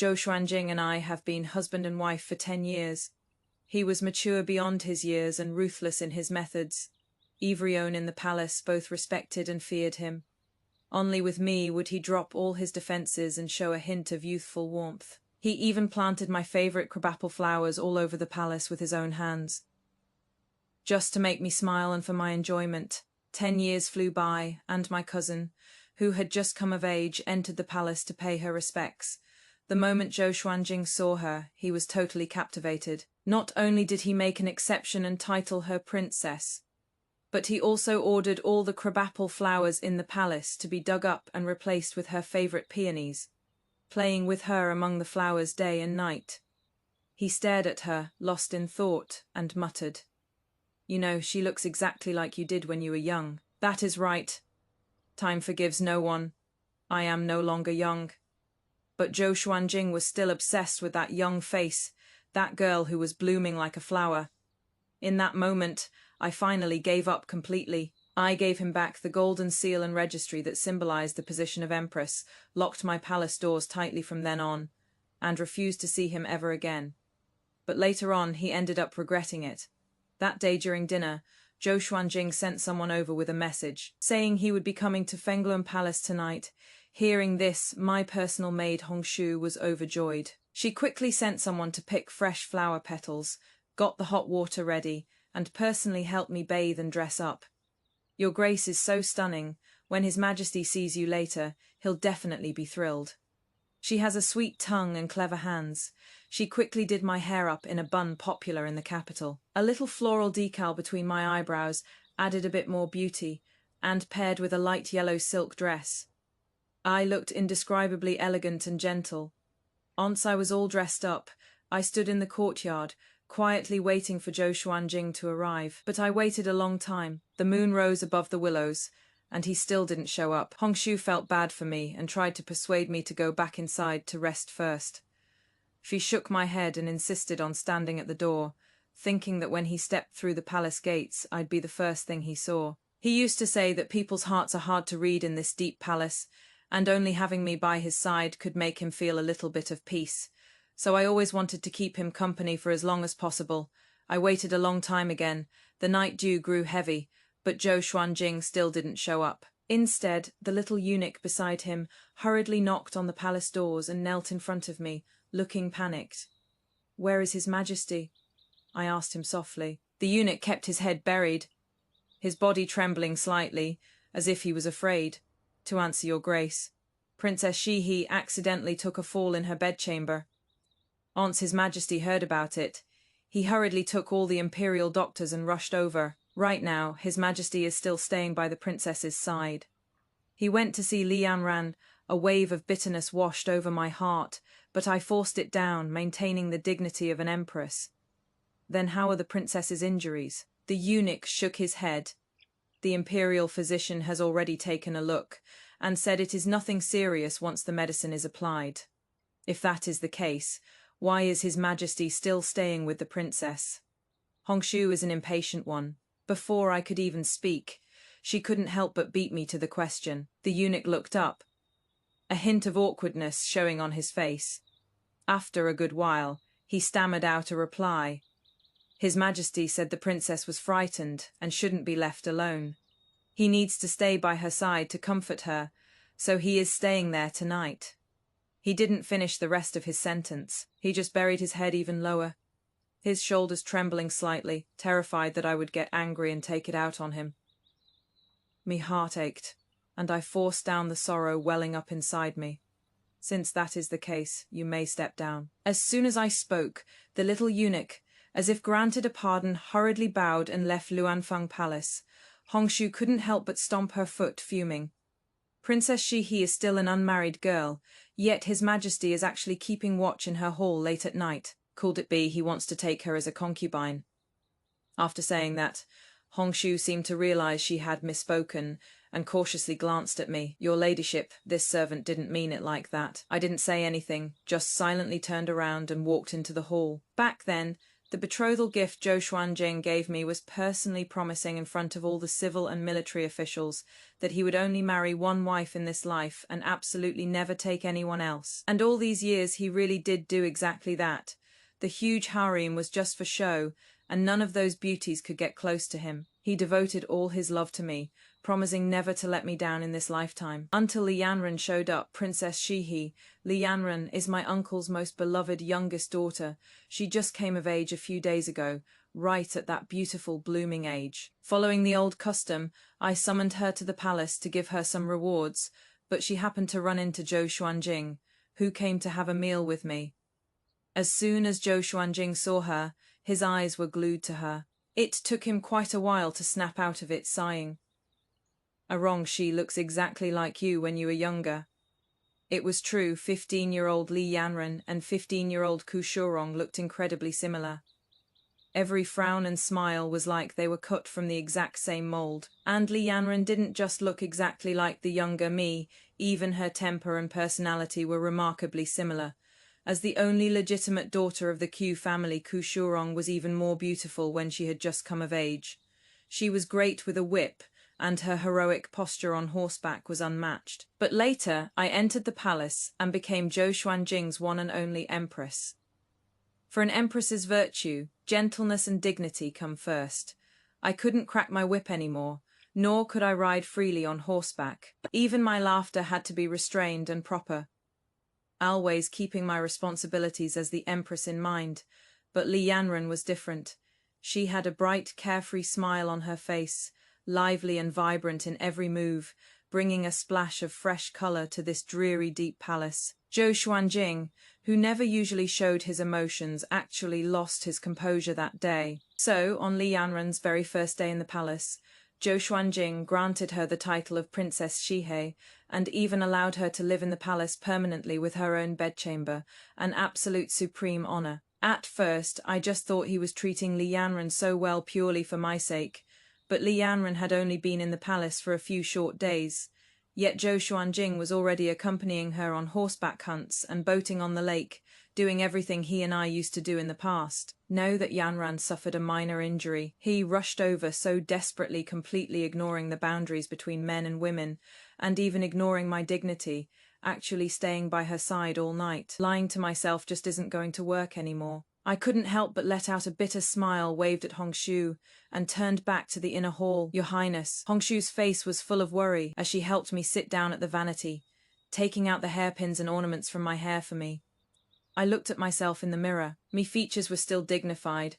Zhou Xuanjing and I have been husband and wife for 10 years. He was mature beyond his years and ruthless in his methods. Everyone in the palace both respected and feared him. Only with me would he drop all his defenses and show a hint of youthful warmth. He even planted my favorite crabapple flowers all over the palace with his own hands. Just to make me smile and for my enjoyment. 10 years flew by, and my cousin, who had just come of age, entered the palace to pay her respects. The moment Zhou Xuanjing saw her, he was totally captivated. Not only did he make an exception and title her princess, but he also ordered all the crabapple flowers in the palace to be dug up and replaced with her favorite peonies, playing with her among the flowers day and night. He stared at her, lost in thought, and muttered, "You know, she looks exactly like you did when you were young." "That is right. Time forgives no one. I am no longer young." But Zhou Xuanjing was still obsessed with that young face, that girl who was blooming like a flower. In that moment, I finally gave up completely. I gave him back the golden seal and registry that symbolized the position of empress, locked my palace doors tightly from then on, and refused to see him ever again. But later on, he ended up regretting it. That day during dinner, Zhou Xuanjing sent someone over with a message, saying he would be coming to Fengluan Palace tonight. Hearing this, my personal maid Hongshu was overjoyed. She quickly sent someone to pick fresh flower petals, got the hot water ready, and personally helped me bathe and dress up. "Your Grace is so stunning. When His Majesty sees you later, he'll definitely be thrilled." She has a sweet tongue and clever hands. She quickly did my hair up in a bun popular in the capital. A little floral decal between my eyebrows added a bit more beauty, and paired with a light yellow silk dress, I looked indescribably elegant and gentle. Once I was all dressed up, I stood in the courtyard, quietly waiting for Zhou Xuanjing to arrive. But I waited a long time. The moon rose above the willows, and he still didn't show up. Hongshu felt bad for me and tried to persuade me to go back inside to rest first. She shook my head and insisted on standing at the door, thinking that when he stepped through the palace gates, I'd be the first thing he saw. He used to say that people's hearts are hard to read in this deep palace, and only having me by his side could make him feel a little bit of peace. So I always wanted to keep him company for as long as possible. I waited a long time again. The night dew grew heavy, but Zhou Xuanjing still didn't show up. Instead, the little eunuch beside him hurriedly knocked on the palace doors and knelt in front of me, looking panicked. "Where is His Majesty?" I asked him softly. The eunuch kept his head buried, his body trembling slightly, as if he was afraid. "To answer your Grace, Princess Shihi accidentally took a fall in her bedchamber. Once His Majesty heard about it, he hurriedly took all the imperial doctors and rushed over. Right now, His Majesty is still staying by the princess's side." He went to see Li Yanran. A wave of bitterness washed over my heart, but I forced it down, maintaining the dignity of an empress. "Then how are the princess's injuries?" The eunuch shook his head. "The imperial physician has already taken a look, and said it is nothing serious once the medicine is applied. If that is the case, why is His Majesty still staying with the princess?" Hongshu is an impatient one. Before I could even speak, she couldn't help but beat me to the question. The eunuch looked up, a hint of awkwardness showing on his face. After a good while, he stammered out a reply. "His Majesty said the princess was frightened and shouldn't be left alone. He needs to stay by her side to comfort her, so he is staying there tonight." He didn't finish the rest of his sentence. He just buried his head even lower, his shoulders trembling slightly, terrified that I would get angry and take it out on him. Me heart ached, and I forced down the sorrow welling up inside me. "Since that is the case, you may step down." As soon as I spoke, the little eunuch, as if granted a pardon, hurriedly bowed and left Luanfeng Palace. Hongshu couldn't help but stomp her foot, fuming. Princess Shihi is still an unmarried girl, yet His Majesty is actually keeping watch in her hall late at night. Could it be he wants to take her as a concubine? After saying that, Hongshu seemed to realize she had misspoken and cautiously glanced at me. "Your ladyship, this servant didn't mean it like that." I didn't say anything, just silently turned around and walked into the hall. Back then, The betrothal gift Zhou Xuanjing gave me was personally promising in front of all the civil and military officials that he would only marry one wife in this life and absolutely never take anyone else. And all these years he really did do exactly that. The huge harem was just for show, and none of those beauties could get close to him. He devoted all his love to me, promising never to let me down in this lifetime. Until Li Yanran showed up, Princess Shihi. Li Yanran is my uncle's most beloved youngest daughter. She just came of age a few days ago, right at that beautiful blooming age. Following the old custom, I summoned her to the palace to give her some rewards, but she happened to run into Zhou Xuanjing, who came to have a meal with me. As soon as Zhou Xuanjing saw her, his eyes were glued to her. It took him quite a while to snap out of it, sighing. "Arong, she looks exactly like you when you were younger." It was true, 15-year-old Li Yanran and 15-year-old Ku Shurong looked incredibly similar. Every frown and smile was like they were cut from the exact same mold. And Li Yanran didn't just look exactly like the younger me, even her temper and personality were remarkably similar. As the only legitimate daughter of the Q family, Ku Shurong was even more beautiful when she had just come of age. She was great with a whip, and her heroic posture on horseback was unmatched. But later, I entered the palace and became Zhou Xuanjing's one and only empress. For an empress's virtue, gentleness and dignity come first. I couldn't crack my whip anymore, nor could I ride freely on horseback. Even my laughter had to be restrained and proper, always keeping my responsibilities as the empress in mind. But Li Yanran was different. She had a bright, carefree smile on her face, lively and vibrant in every move, bringing a splash of fresh color to this dreary, deep palace. Zhou Xuanjing, who never usually showed his emotions, actually lost his composure that day. So, on Li Yanran's very first day in the palace, Zhou Xuanjing granted her the title of Princess Shihe, and even allowed her to live in the palace permanently with her own bedchamber, an absolute supreme honor. At first, I just thought he was treating Li Yanran so well purely for my sake, but Li Yanran had only been in the palace for a few short days. Yet Zhou Xuanjing was already accompanying her on horseback hunts and boating on the lake, doing everything he and I used to do in the past. Now that Yanran suffered a minor injury, he rushed over so desperately, completely ignoring the boundaries between men and women, and even ignoring my dignity, actually staying by her side all night. Lying to myself just isn't going to work anymore. I couldn't help but let out a bitter smile, waved at Hongshu, and turned back to the inner hall. "Your Highness." Hongshu's face was full of worry as she helped me sit down at the vanity, taking out the hairpins and ornaments from my hair for me. I looked at myself in the mirror. Me features were still dignified,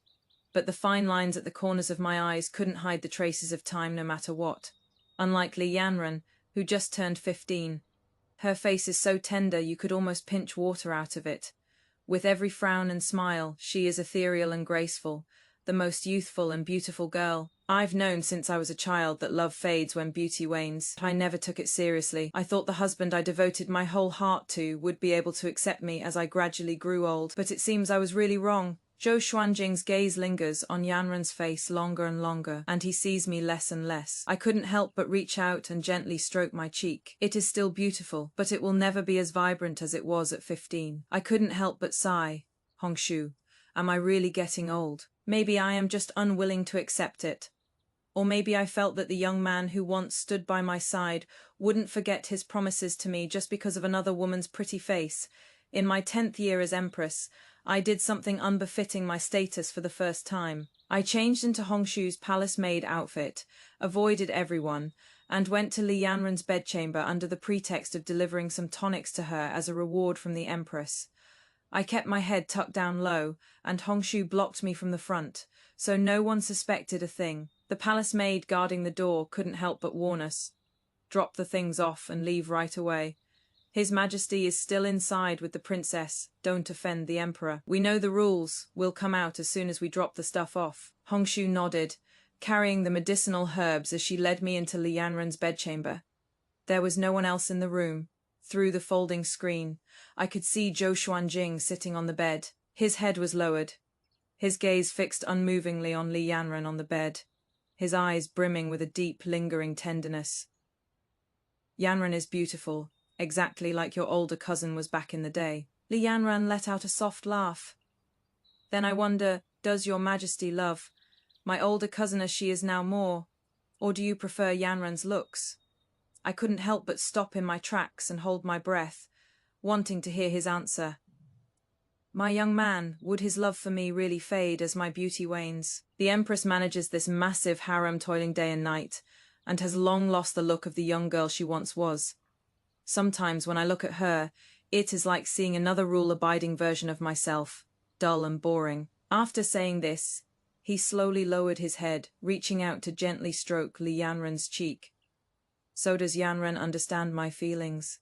but the fine lines at the corners of my eyes couldn't hide the traces of time no matter what. Unlike Li Yanran, who just turned 15, her face is so tender you could almost pinch water out of it. With every frown and smile, she is ethereal and graceful, the most youthful and beautiful girl. I've known since I was a child that love fades when beauty wanes. I never took it seriously. I thought the husband I devoted my whole heart to would be able to accept me as I gradually grew old, but it seems I was really wrong. Zhou Xuanjing's gaze lingers on Yanran's face longer and longer, and he sees me less and less. I couldn't help but reach out and gently stroke my cheek. It is still beautiful, but it will never be as vibrant as it was at 15. I couldn't help but sigh. Hongshu, am I really getting old? Maybe I am just unwilling to accept it. Or maybe I felt that the young man who once stood by my side wouldn't forget his promises to me just because of another woman's pretty face. In my 10th year as Empress, I did something unbefitting my status for the first time. I changed into Hongshu's palace maid outfit, avoided everyone, and went to Li Yanran's bedchamber under the pretext of delivering some tonics to her as a reward from the Empress. I kept my head tucked down low, and Hongshu blocked me from the front, so no one suspected a thing. The palace maid guarding the door couldn't help but warn us. Drop the things off and leave right away. His Majesty is still inside with the princess. Don't offend the Emperor. We know the rules. We'll come out as soon as we drop the stuff off. Hongshu nodded, carrying the medicinal herbs as she led me into Li Yanran's bedchamber. There was no one else in the room. Through the folding screen, I could see Zhou Xuanjing sitting on the bed. His head was lowered, his gaze fixed unmovingly on Li Yanran on the bed, his eyes brimming with a deep, lingering tenderness. "Yanran is beautiful, exactly like your older cousin was back in the day." Li Yanran let out a soft laugh. "Then I wonder, Does your majesty love my older cousin as she is now more, or do you prefer Yanran's looks? I couldn't help but stop in my tracks and hold my breath, wanting to hear his answer. My young man, would his love for me really fade as my beauty wanes? The Empress manages this massive harem toiling day and night, and has long lost the look of the young girl she once was. Sometimes when I look at her, it is like seeing another rule-abiding version of myself, dull and boring. After saying this, he slowly lowered his head, reaching out to gently stroke Li Yanran's cheek. So does Yanran understand my feelings?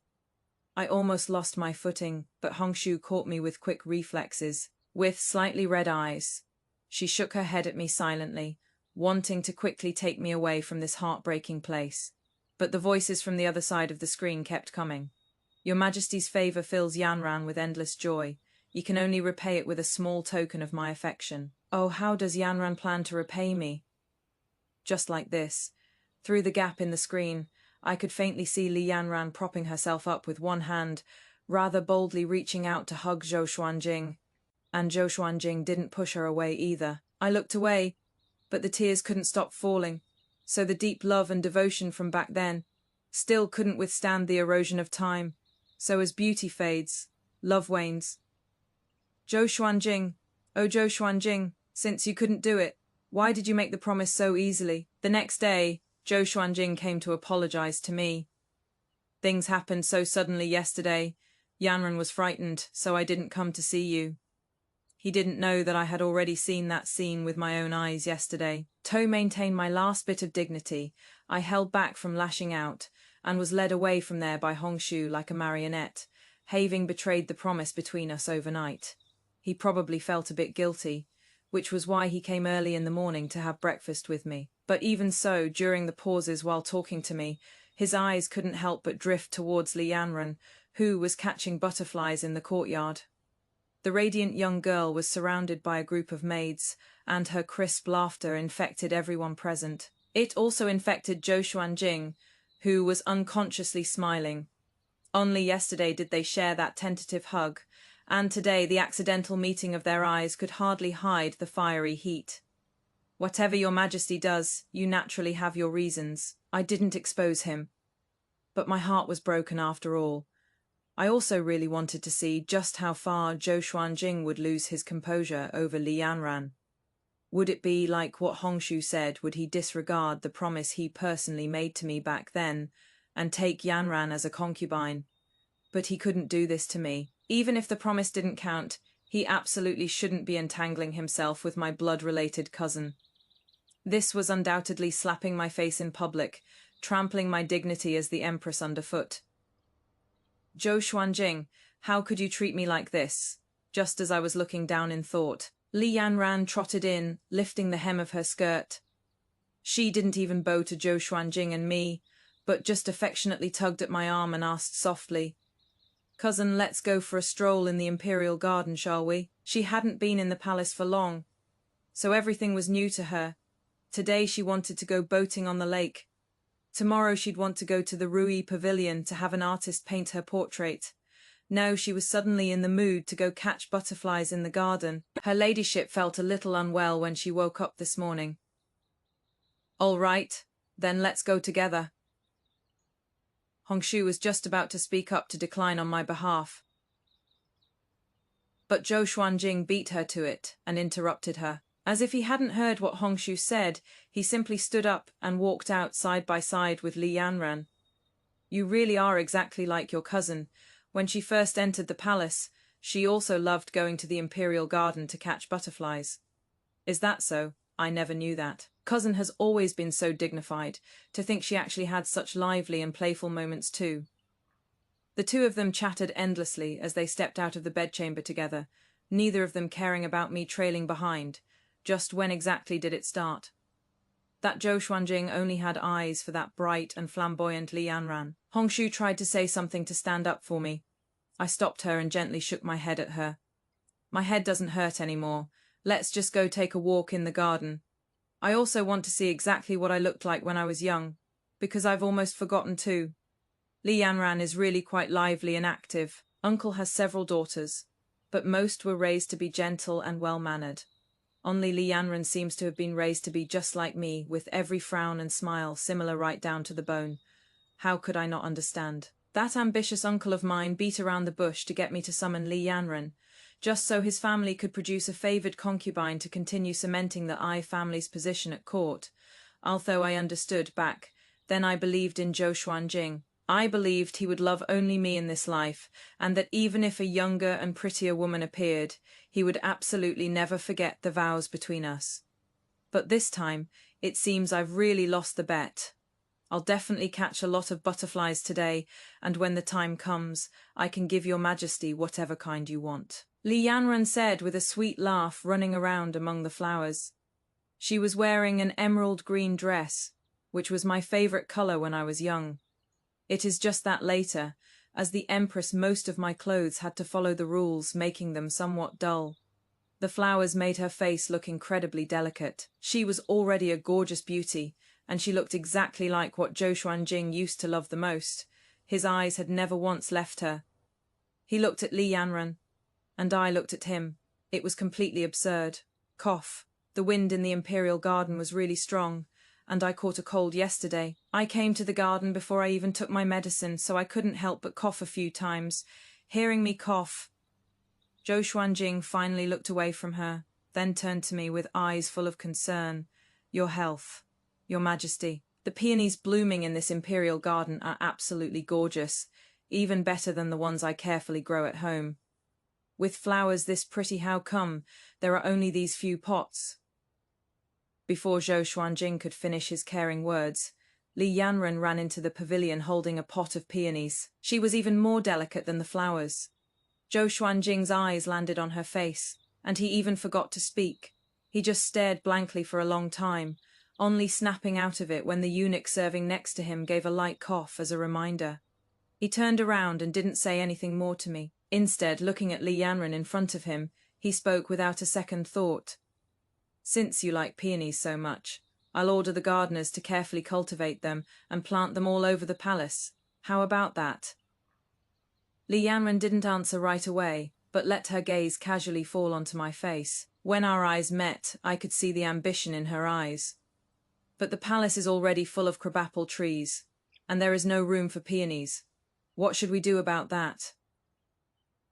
I almost lost my footing, but Hongshu caught me with quick reflexes. With slightly red eyes, she shook her head at me silently, wanting to quickly take me away from this heartbreaking place. But the voices from the other side of the screen kept coming. Your Majesty's favor fills Yanran with endless joy. You can only repay it with a small token of my affection. Oh, how does Yanran plan to repay me? Just like this. Through the gap in the screen, I could faintly see Li Yanran propping herself up with one hand, rather boldly reaching out to hug Zhou Xuanjing. And Zhou Xuanjing didn't push her away either. I looked away, but the tears couldn't stop falling, so the deep love and devotion from back then still couldn't withstand the erosion of time. So as beauty fades, love wanes. Zhou Xuanjing, oh Zhou Xuanjing, since you couldn't do it, why did you make the promise so easily? The next day, Zhou Xuanjing came to apologize to me. Things happened so suddenly yesterday. Yanran was frightened, so I didn't come to see you. He didn't know that I had already seen that scene with my own eyes yesterday. To maintain my last bit of dignity, I held back from lashing out, and was led away from there by Hongshu like a marionette, having betrayed the promise between us overnight. He probably felt a bit guilty, which was why he came early in the morning to have breakfast with me. But even so, during the pauses while talking to me, his eyes couldn't help but drift towards Li Yanran, who was catching butterflies in the courtyard. The radiant young girl was surrounded by a group of maids, and her crisp laughter infected everyone present. It also infected Zhou Xuanjing, who was unconsciously smiling. Only yesterday did they share that tentative hug, and today the accidental meeting of their eyes could hardly hide the fiery heat. Whatever your Majesty does, you naturally have your reasons. I didn't expose him. But my heart was broken after all. I also really wanted to see just how far Zhou Xuanjing would lose his composure over Li Yanran. Would it be like what Hongshu said? Would he disregard the promise he personally made to me back then and take Yanran as a concubine? But he couldn't do this to me. Even if the promise didn't count, he absolutely shouldn't be entangling himself with my blood-related cousin. This was undoubtedly slapping my face in public, trampling my dignity as the Empress underfoot. Zhou Xuanjing, how could you treat me like this? Just as I was looking down in thought, Li Yanran trotted in, lifting the hem of her skirt. She didn't even bow to Zhou Xuanjing and me, but just affectionately tugged at my arm and asked softly, "Cousin, let's go for a stroll in the Imperial Garden, shall we?" She hadn't been in the palace for long, so everything was new to her. Today she wanted to go boating on the lake. Tomorrow she'd want to go to the Rui Pavilion to have an artist paint her portrait. Now she was suddenly in the mood to go catch butterflies in the garden. Her ladyship felt a little unwell when she woke up this morning. "All right, then let's go together." Hongshu was just about to speak up to decline on my behalf, but Zhou Xuanjing beat her to it and interrupted her. As if he hadn't heard what Hongshu said, he simply stood up and walked out side by side with Li Yanran. "You really are exactly like your cousin. When she first entered the palace, she also loved going to the Imperial Garden to catch butterflies." "Is that so? I never knew that. Cousin has always been so dignified. To think she actually had such lively and playful moments too." The two of them chatted endlessly as they stepped out of the bedchamber together, neither of them caring about me trailing behind. Just when exactly did it start? That Zhou Xuanjing only had eyes for that bright and flamboyant Li Yanran. Hongshu tried to say something to stand up for me. I stopped her and gently shook my head at her. "My head doesn't hurt anymore. Let's just go take a walk in the garden. I also want to see exactly what I looked like when I was young, because I've almost forgotten too. Li Yanran is really quite lively and active. Uncle has several daughters, but most were raised to be gentle and well-mannered. Only Li Yanran seems to have been raised to be just like me, with every frown and smile similar right down to the bone. How could I not understand? That ambitious uncle of mine beat around the bush to get me to summon Li Yanran, just so his family could produce a favored concubine to continue cementing the Ai family's position at court. Although I understood back then I believed in Zhou Xuanjing. I believed he would love only me in this life, and that even if a younger and prettier woman appeared, he would absolutely never forget the vows between us. But this time, it seems I've really lost the bet. I'll definitely catch a lot of butterflies today, and when the time comes, I can give your majesty whatever kind you want. Li Yanran said with a sweet laugh, running around among the flowers. She was wearing an emerald green dress, which was my favorite color when I was young. It is just that later, as the empress, most of my clothes had to follow the rules, making them somewhat dull. The flowers made her face look incredibly delicate. She was already a gorgeous beauty, and she looked exactly like what Zhou Xuanjing used to love the most. His eyes had never once left her. He looked at Li Yanran, and I looked at him. It was completely absurd. Cough. The wind in the imperial garden was really strong, and I caught a cold yesterday. I came to the garden before I even took my medicine, so I couldn't help but cough a few times. Hearing me cough, Zhou Xuanjing finally looked away from her, then turned to me with eyes full of concern. Your health, your majesty. The peonies blooming in this imperial garden are absolutely gorgeous, even better than the ones I carefully grow at home. With flowers this pretty, how come there are only these few pots? Before Zhou Xuanjing could finish his caring words, Li Yanran ran into the pavilion holding a pot of peonies. She was even more delicate than the flowers. Zhou Xuanjing's eyes landed on her face, and he even forgot to speak. He just stared blankly for a long time, only snapping out of it when the eunuch serving next to him gave a light cough as a reminder. He turned around and didn't say anything more to me. Instead, looking at Li Yanran in front of him, he spoke without a second thought. Since you like peonies so much, I'll order the gardeners to carefully cultivate them and plant them all over the palace. How about that? Li Yanran didn't answer right away, but let her gaze casually fall onto my face. When our eyes met, I could see the ambition in her eyes. But the palace is already full of crabapple trees, and there is no room for peonies. What should we do about that?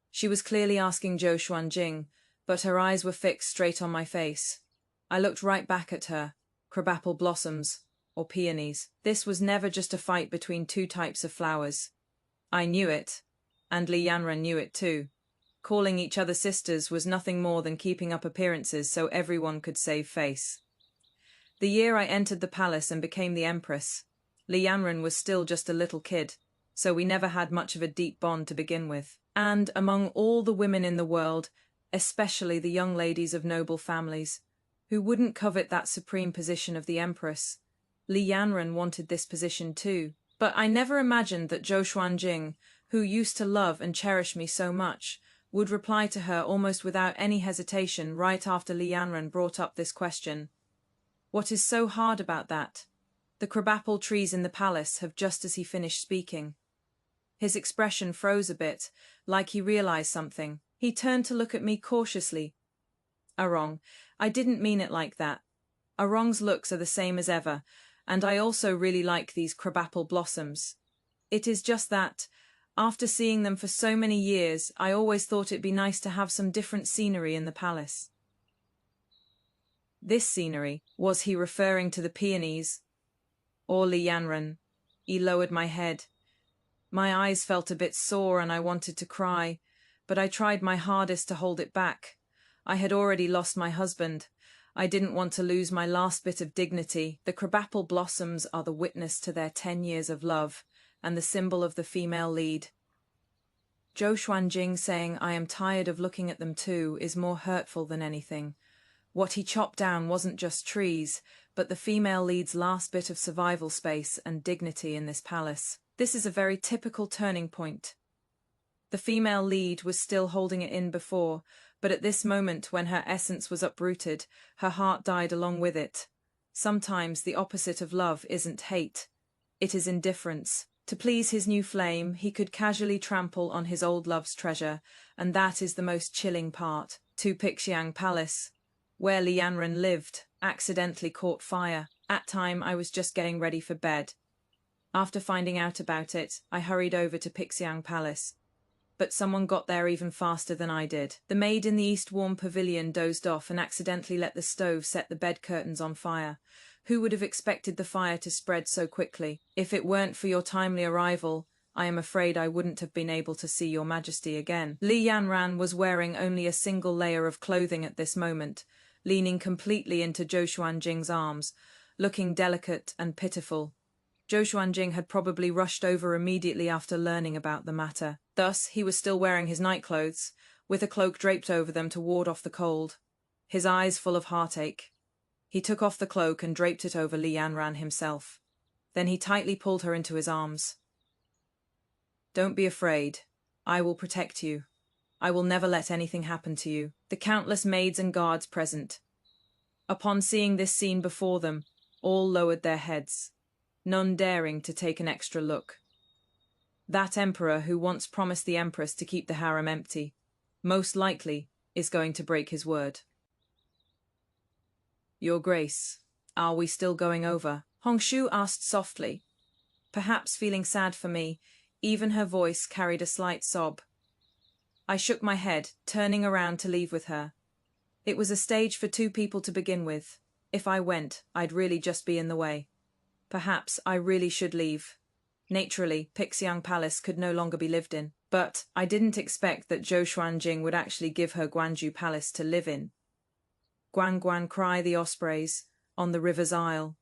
She was clearly asking Zhou Xuanjing, but her eyes were fixed straight on my face. I looked right back at her. Crabapple blossoms, or peonies. This was never just a fight between two types of flowers. I knew it, and Li Yanran knew it too. Calling each other sisters was nothing more than keeping up appearances so everyone could save face. The year I entered the palace and became the empress, Li Yanran was still just a little kid, so we never had much of a deep bond to begin with. And among all the women in the world, especially the young ladies of noble families, who wouldn't covet that supreme position of the empress, Li Yanran wanted this position too. But I never imagined that Zhou Xuanjing, who used to love and cherish me so much, would reply to her almost without any hesitation right after Li Yanran brought up this question. What is so hard about that? The crabapple trees in the palace have just as he finished speaking. His expression froze a bit, like he realized something. He turned to look at me cautiously. Arong, I didn't mean it like that. Arong's looks are the same as ever, and I also really like these crabapple blossoms. It is just that, after seeing them for so many years, I always thought it'd be nice to have some different scenery in the palace. This scenery, was he referring to the peonies? Or Li Yanran? He lowered my head. My eyes felt a bit sore and I wanted to cry, but I tried my hardest to hold it back. I had already lost my husband. I didn't want to lose my last bit of dignity. The crabapple blossoms are the witness to their 10 years of love, and the symbol of the female lead. Zhou Xuanjing saying I am tired of looking at them too is more hurtful than anything. What he chopped down wasn't just trees, but the female lead's last bit of survival space and dignity in this palace. This is a very typical turning point. The female lead was still holding it in before, but at this moment when her essence was uprooted, her heart died along with it. Sometimes the opposite of love isn't hate. It is indifference. To please his new flame, he could casually trample on his old love's treasure, and that is the most chilling part. To Pixiang Palace. where Li Yanran lived, accidentally caught fire. At time, I was just getting ready for bed. After finding out about it, I hurried over to Pixiang Palace. But someone got there even faster than I did. The maid in the East Warm Pavilion dozed off and accidentally let the stove set the bed curtains on fire. Who would have expected the fire to spread so quickly? If it weren't for your timely arrival, I am afraid I wouldn't have been able to see your majesty again. Li Yanran was wearing only a single layer of clothing at this moment, leaning completely into Zhou Xuanjing's arms, looking delicate and pitiful. Zhou Xuanjing had probably rushed over immediately after learning about the matter. Thus, he was still wearing his nightclothes, with a cloak draped over them to ward off the cold, his eyes full of heartache. He took off the cloak and draped it over Li Yanran himself. Then he tightly pulled her into his arms. "Don't be afraid. I will protect you. I will never let anything happen to you." The countless maids and guards present, upon seeing this scene before them, all lowered their heads, none daring to take an extra look. That emperor who once promised the empress to keep the harem empty, most likely is going to break his word. "Your Grace, are we still going over?" Hongshu asked softly. Perhaps feeling sad for me, even her voice carried a slight sob. I shook my head, turning around to leave with her. It was a stage for two people to begin with. If I went, I'd really just be in the way. Perhaps I really should leave. Naturally, Pixiang Palace could no longer be lived in. But I didn't expect that Zhou Xuanjing would actually give her Guanju Palace to live in. Guan Guan cry the ospreys, on the river's isle.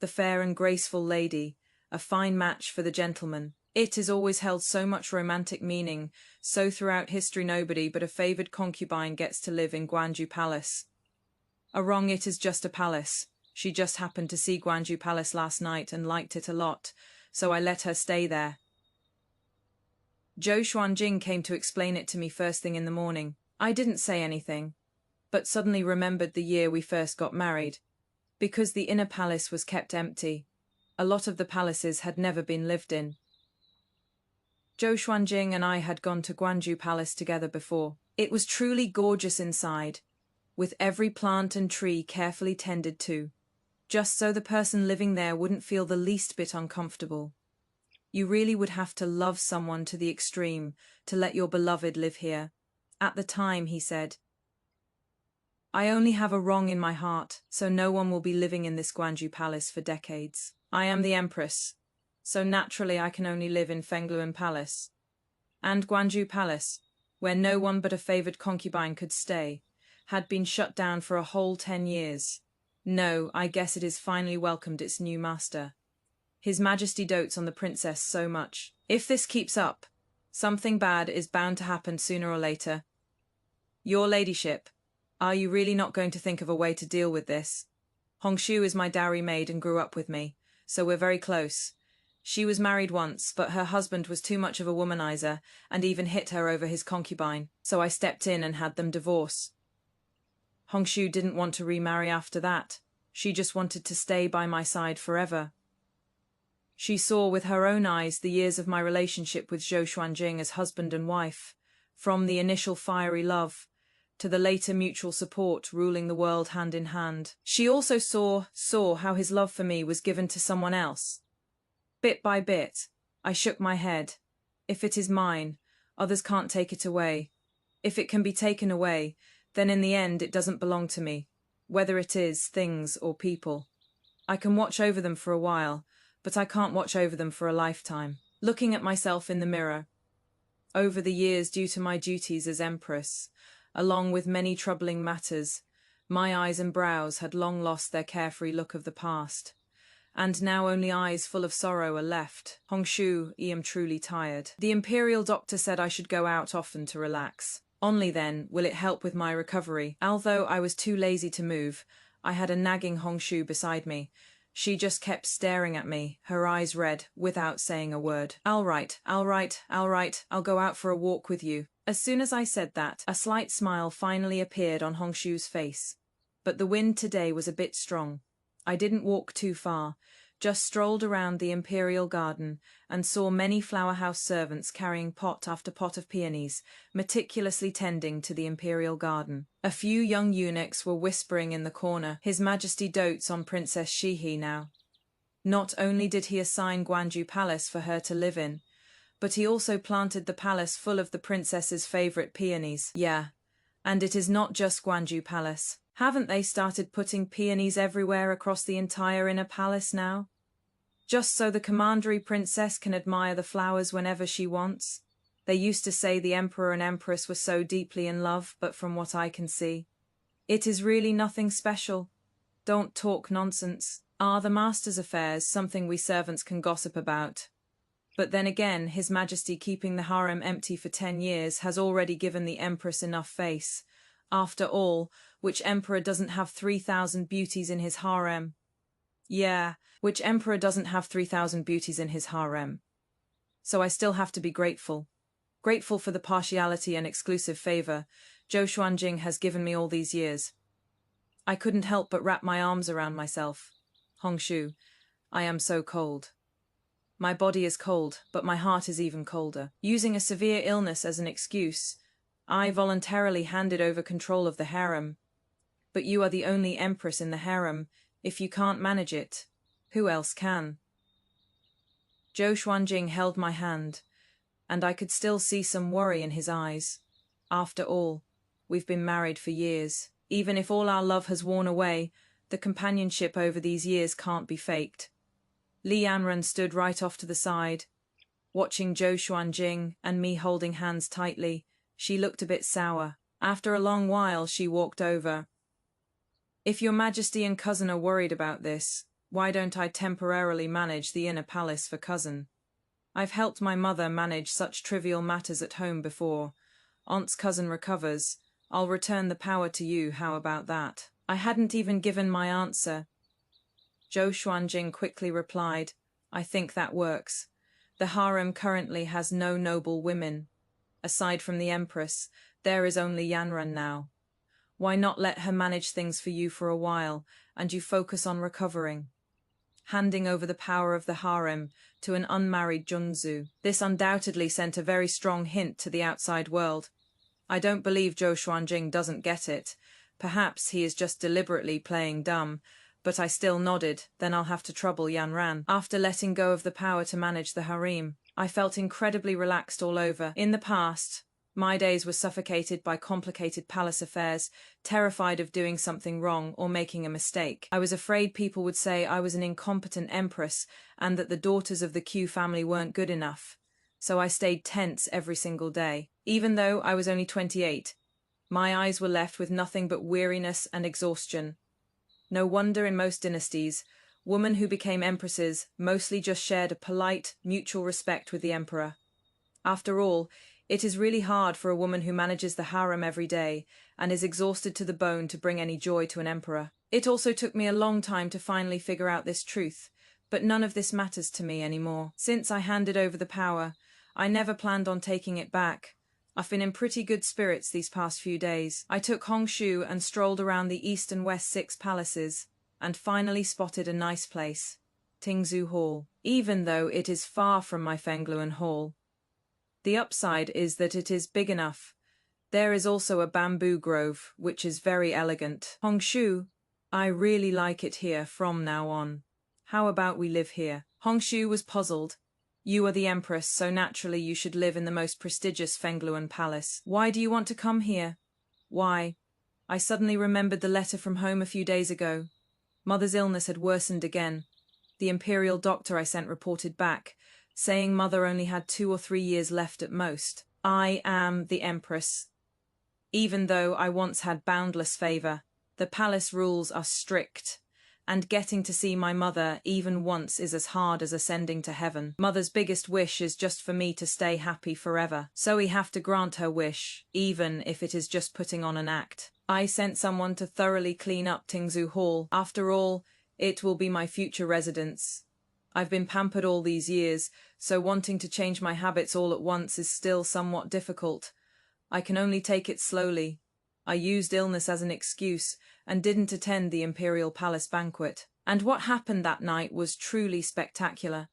The fair and graceful lady, a fine match for the gentleman. It is always held so much romantic meaning, so throughout history nobody but a favoured concubine gets to live in Guanju Palace. A wrong, it is just a palace. She just happened to see Guanju Palace last night and liked it a lot, so I let her stay there. Zhou Xuanjing came to explain it to me first thing in the morning. I didn't say anything, but suddenly remembered the year we first got married. Because the inner palace was kept empty, a lot of the palaces had never been lived in. Zhou Xuanjing and I had gone to Guanju Palace together before. It was truly gorgeous inside, with every plant and tree carefully tended to, just so the person living there wouldn't feel the least bit uncomfortable. You really would have to love someone to the extreme to let your beloved live here. At the time, he said, "I only have a wrong in my heart, so no one will be living in this Guanju Palace for decades. I am the Empress, so naturally I can only live in Fengluan Palace. And Guanju Palace, where no one but a favoured concubine could stay, had been shut down for a whole 10 years. No, I guess it has finally welcomed its new master. His Majesty dotes on the princess so much. If this keeps up, something bad is bound to happen sooner or later. Your ladyship, are you really not going to think of a way to deal with this? Hongshu is my dowry maid and grew up with me, so we're very close. She was married once, but her husband was too much of a womanizer and even hit her over his concubine, so I stepped in and had them divorce. Hongshu didn't want to remarry after that. She just wanted to stay by my side forever. She saw with her own eyes the years of my relationship with Zhou Xuanjing as husband and wife, from the initial fiery love to the later mutual support ruling the world hand in hand. She also saw how his love for me was given to someone else. Bit by bit, I shook my head. If it is mine, others can't take it away. If it can be taken away, then in the end it doesn't belong to me, whether it is things or people. I can watch over them for a while, but I can't watch over them for a lifetime. Looking at myself in the mirror, over the years due to my duties as Empress, along with many troubling matters, my eyes and brows had long lost their carefree look of the past. And now only eyes full of sorrow are left. Hongshu, I am truly tired. The imperial doctor said I should go out often to relax. Only then will it help with my recovery. Although I was too lazy to move, I had a nagging Hongshu beside me. She just kept staring at me, her eyes red, without saying a word. I'll write, I'll go out for a walk with you. As soon as I said that, a slight smile finally appeared on Hongshu's face. But the wind today was a bit strong. I didn't walk too far, just strolled around the imperial garden and saw many flower-house servants carrying pot after pot of peonies, meticulously tending to the imperial garden. A few young eunuchs were whispering in the corner. His Majesty dotes on Princess Shihi now. Not only did he assign Gwangju Palace for her to live in, but he also planted the palace full of the princess's favorite peonies. Yeah, and it is not just Gwangju Palace. Haven't they started putting peonies everywhere across the entire inner palace now? Just so the commandery princess can admire the flowers whenever she wants? They used to say the emperor and empress were so deeply in love, but from what I can see, it is really nothing special. Don't talk nonsense. Are the master's affairs something we servants can gossip about? But then again, His Majesty keeping the harem empty for 10 years has already given the empress enough face. After all, which emperor doesn't have 3,000 beauties in his harem? Yeah, which emperor doesn't have 3,000 beauties in his harem? So I still have to be grateful. Grateful for the partiality and exclusive favor Zhou Xuanjing has given me all these years. I couldn't help but wrap my arms around myself. Hongshu, I am so cold. My body is cold, but my heart is even colder. Using a severe illness as an excuse, I voluntarily handed over control of the harem. But you are the only empress in the harem. If you can't manage it, who else can? Zhou Xuanjing held my hand, and I could still see some worry in his eyes. After all, we've been married for years. Even if all our love has worn away, the companionship over these years can't be faked. Li Yanran stood right off to the side, watching Zhou Xuanjing and me holding hands tightly. She looked a bit sour. After a long while, she walked over. If your Majesty and cousin are worried about this, why don't I temporarily manage the inner palace for cousin? I've helped my mother manage such trivial matters at home before. Aunt's cousin recovers. I'll return the power to you, how about that? I hadn't even given my answer. Zhou Xuanjing quickly replied, I think that works. The harem currently has no noble women. Aside from the empress, there is only Yanran now. Why not let her manage things for you for a while, and you focus on recovering? Handing over the power of the harem to an unmarried Junzu. This undoubtedly sent a very strong hint to the outside world. I don't believe Zhou Xuanjing doesn't get it. Perhaps he is just deliberately playing dumb, but I still nodded. Then I'll have to trouble Yanran. After letting go of the power to manage the harem, I felt incredibly relaxed all over. In the past, my days were suffocated by complicated palace affairs, terrified of doing something wrong or making a mistake. I was afraid people would say I was an incompetent empress and that the daughters of the Q family weren't good enough. So I stayed tense every single day. Even though I was only 28, my eyes were left with nothing but weariness and exhaustion. No wonder in most dynasties, women who became empresses mostly just shared a polite, mutual respect with the emperor. After all, it is really hard for a woman who manages the harem every day and is exhausted to the bone to bring any joy to an emperor. It also took me a long time to finally figure out this truth, but none of this matters to me anymore. Since I handed over the power, I never planned on taking it back. I've been in pretty good spirits these past few days. I took Hongshu and strolled around the east and west 6 palaces, and finally spotted a nice place, Tingzu Hall, even though it is far from my Fengluan Hall. The upside is that it is big enough. There is also a bamboo grove, which is very elegant. Hongshu, I really like it here from now on. How about we live here? Hongshu was puzzled. You are the empress, so naturally you should live in the most prestigious Fengluan palace. Why do you want to come here? Why? I suddenly remembered the letter from home a few days ago. Mother's illness had worsened again. The imperial doctor I sent reported back, saying Mother only had 2 or 3 years left at most. I am the empress. Even though I once had boundless favor, the palace rules are strict, and getting to see my mother even once is as hard as ascending to heaven. Mother's biggest wish is just for me to stay happy forever, so we have to grant her wish, even if it is just putting on an act. I sent someone to thoroughly clean up Tingzu Hall. After all, it will be my future residence. I've been pampered all these years, so wanting to change my habits all at once is still somewhat difficult. I can only take it slowly. I used illness as an excuse and didn't attend the Imperial Palace banquet. And what happened that night was truly spectacular.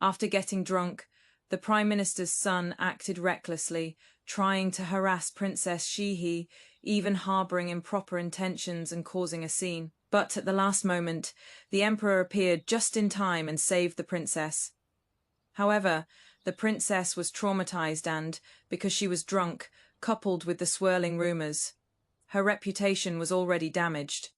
After getting drunk, the Prime Minister's son acted recklessly, trying to harass Princess Shihi, even harboring improper intentions and causing a scene. But at the last moment, the Emperor appeared just in time and saved the princess. However, the princess was traumatized and, because she was drunk, coupled with the swirling rumors, her reputation was already damaged.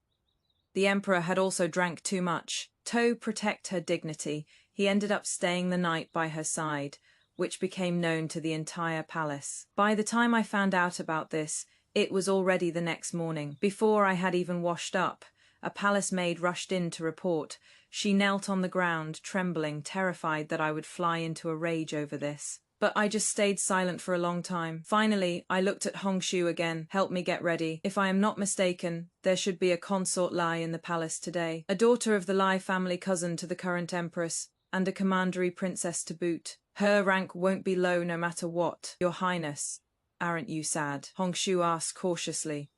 The Emperor had also drank too much. To protect her dignity, he ended up staying the night by her side, which became known to the entire palace. By the time I found out about this, it was already the next morning. Before I had even washed up, a palace maid rushed in to report. She knelt on the ground, trembling, terrified that I would fly into a rage over this. But I just stayed silent for a long time. Finally, I looked at Hongshu again. Help me get ready. If I am not mistaken, there should be a consort Lai in the palace today. A daughter of the Lai family, cousin to the current empress, and a commandery princess to boot. Her rank won't be low no matter what. Your Highness, aren't you sad? Hongshu asked cautiously.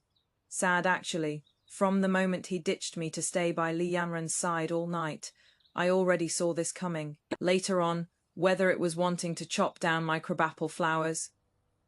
Sad, actually. From the moment he ditched me to stay by Li Yanran's side all night, I already saw this coming. Later on, whether it was wanting to chop down my crabapple flowers,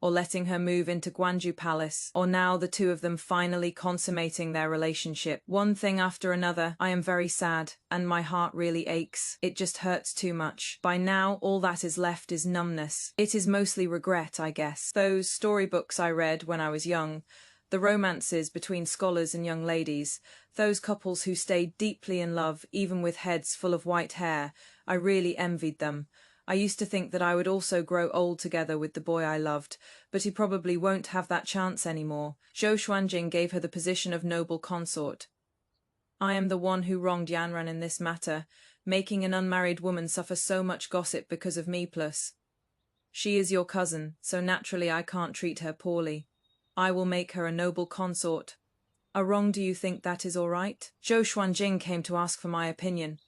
or letting her move into Gwangju Palace, or now the two of them finally consummating their relationship. One thing after another, I am very sad, and my heart really aches. It just hurts too much. By now, all that is left is numbness. It is mostly regret, I guess. Those storybooks I read when I was young, the romances between scholars and young ladies, those couples who stayed deeply in love, even with heads full of white hair, I really envied them. I used to think that I would also grow old together with the boy I loved, but he probably won't have that chance anymore. Zhou Xuanjing gave her the position of noble consort. I am the one who wronged Yanran in this matter, making an unmarried woman suffer so much gossip because of me plus. She is your cousin, so naturally I can't treat her poorly. I will make her a noble consort. A wrong, do you think that is all right? Zhou Xuanjing came to ask for my opinion.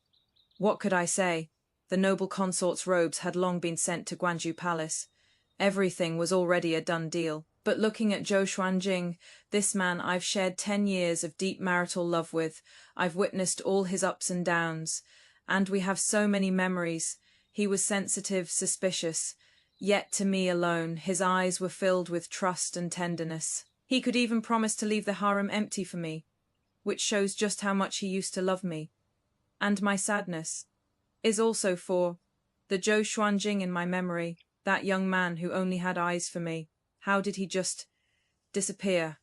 What could I say? The noble consort's robes had long been sent to Gwangju Palace. Everything was already a done deal. But looking at Zhou Xuanjing, this man I've shared 10 years of deep marital love with, I've witnessed all his ups and downs, and we have so many memories. He was sensitive, suspicious, yet to me alone, his eyes were filled with trust and tenderness. He could even promise to leave the harem empty for me, which shows just how much he used to love me. And my sadness is also for the Zhou Xuanjing in my memory, that young man who only had eyes for me. How did he just disappear?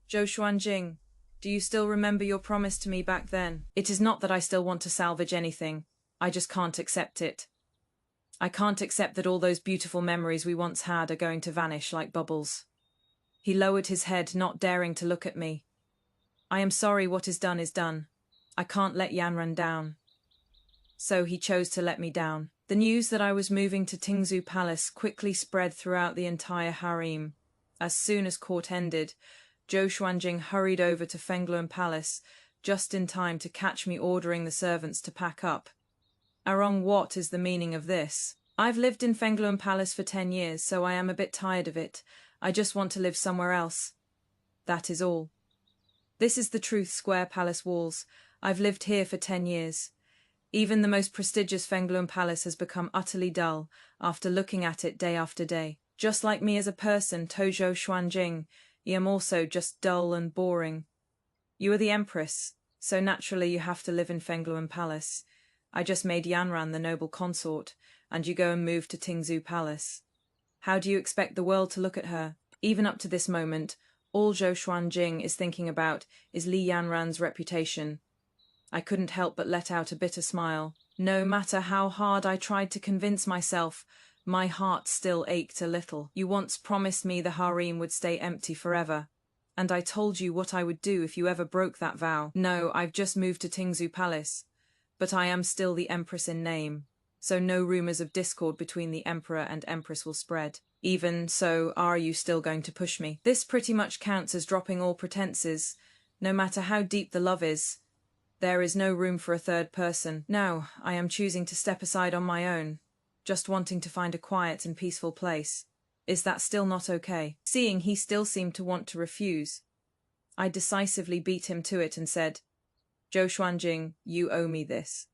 Zhou Xuanjing, do you still remember your promise to me back then? It is not that I still want to salvage anything. I just can't accept it. I can't accept that all those beautiful memories we once had are going to vanish like bubbles. He lowered his head, not daring to look at me. I am sorry, what is done is done. I can't let Yanran down. So he chose to let me down. The news that I was moving to Tingzu Palace quickly spread throughout the entire harem. As soon as court ended, Zhou Xuanjing hurried over to Fengluan Palace, just in time to catch me ordering the servants to pack up. Arong, what is the meaning of this? I've lived in Fengluan Palace for 10 years, so I am a bit tired of it. I just want to live somewhere else. That is all. This is the truth, Square Palace walls. I've lived here for 10 years. Even the most prestigious Fengluan Palace has become utterly dull after looking at it day after day. Just like me as a person, Zhou Xuanjing, I am also just dull and boring. You are the Empress, so naturally you have to live in Fengluan Palace. I just made Yanran the noble consort, and you go and move to Tingzu Palace. How do you expect the world to look at her? Even up to this moment, all Zhou Xuanjing is thinking about is Li Yanran's reputation. I couldn't help but let out a bitter smile. No matter how hard I tried to convince myself, my heart still ached a little. You once promised me the harem would stay empty forever, and I told you what I would do if you ever broke that vow. No, I've just moved to Tingzu Palace, but I am still the Empress in name, so no rumors of discord between the Emperor and Empress will spread. Even so, are you still going to push me? This pretty much counts as dropping all pretenses. No matter how deep the love is, there is no room for a third person. Now, I am choosing to step aside on my own, just wanting to find a quiet and peaceful place. Is that still not okay? Seeing he still seemed to want to refuse, I decisively beat him to it and said, Zhou Xuanjing, you owe me this.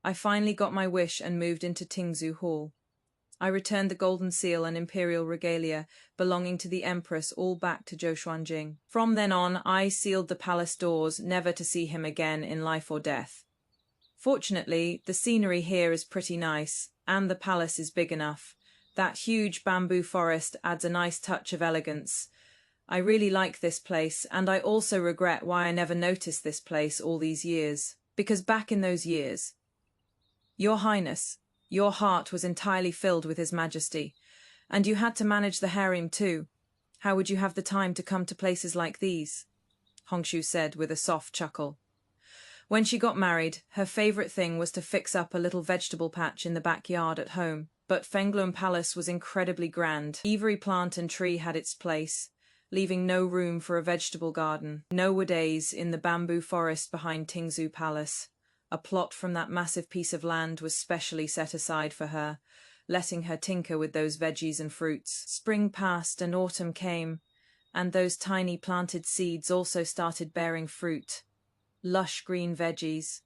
I finally got my wish and moved into Tingzu Hall. I returned the golden seal and imperial regalia belonging to the empress all back to Zhou Xuanjing. From then on, I sealed the palace doors, never to see him again in life or death. Fortunately, the scenery here is pretty nice, and the palace is big enough. That huge bamboo forest adds a nice touch of elegance. I really like this place, and I also regret why I never noticed this place all these years. Because back in those years, Your Highness, your heart was entirely filled with His Majesty, and you had to manage the harem too. How would you have the time to come to places like these? Hongshu said with a soft chuckle. When she got married, her favorite thing was to fix up a little vegetable patch in the backyard at home, but Fenglun Palace was incredibly grand. Every plant and tree had its place, leaving no room for a vegetable garden. Nowadays, in the bamboo forest behind Tingzu Palace, a plot from that massive piece of land was specially set aside for her, letting her tinker with those veggies and fruits. Spring passed and autumn came, and those tiny planted seeds also started bearing fruit. Lush green veggies.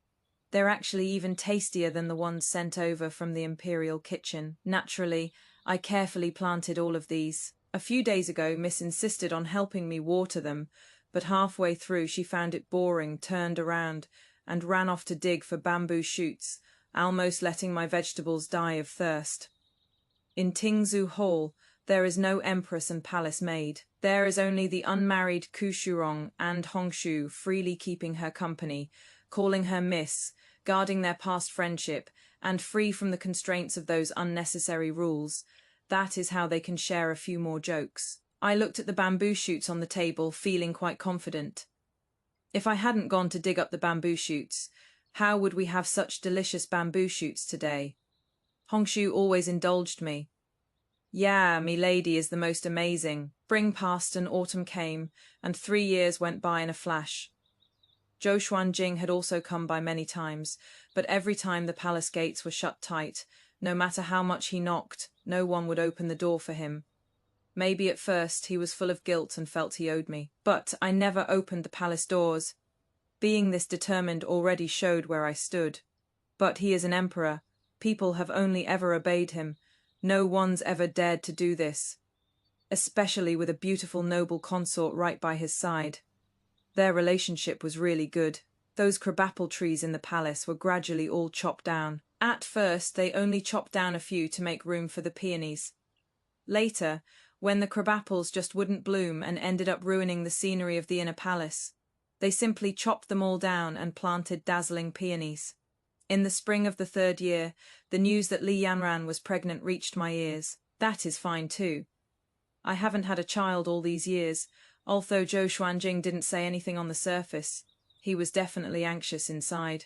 They're actually even tastier than the ones sent over from the imperial kitchen. Naturally, I carefully planted all of these. A few days ago, Miss insisted on helping me water them, but halfway through she found it boring, turned around, and ran off to dig for bamboo shoots, almost letting my vegetables die of thirst. In Tingzu Hall, there is no empress and palace maid. There is only the unmarried Kushurong and Hongshu freely keeping her company, calling her Miss, guarding their past friendship, and free from the constraints of those unnecessary rules. That is how they can share a few more jokes. I looked at the bamboo shoots on the table, feeling quite confident. If I hadn't gone to dig up the bamboo shoots, how would we have such delicious bamboo shoots today? Hongshu always indulged me. Yeah, me lady is the most amazing. Spring passed and autumn came, and 3 years went by in a flash. Zhou Xuanjing had also come by many times, but every time the palace gates were shut tight. No matter how much he knocked, no one would open the door for him. Maybe at first he was full of guilt and felt he owed me. But I never opened the palace doors. Being this determined already showed where I stood. But he is an emperor. People have only ever obeyed him. No one's ever dared to do this. Especially with a beautiful noble consort right by his side. Their relationship was really good. Those crabapple trees in the palace were gradually all chopped down. At first, they only chopped down a few to make room for the peonies. Later, when the crabapples just wouldn't bloom and ended up ruining the scenery of the inner palace, they simply chopped them all down and planted dazzling peonies. In the spring of the 3rd year, the news that Li Yanran was pregnant reached my ears. That is fine too. I haven't had a child all these years, although Zhou Xuanjing didn't say anything on the surface. He was definitely anxious inside.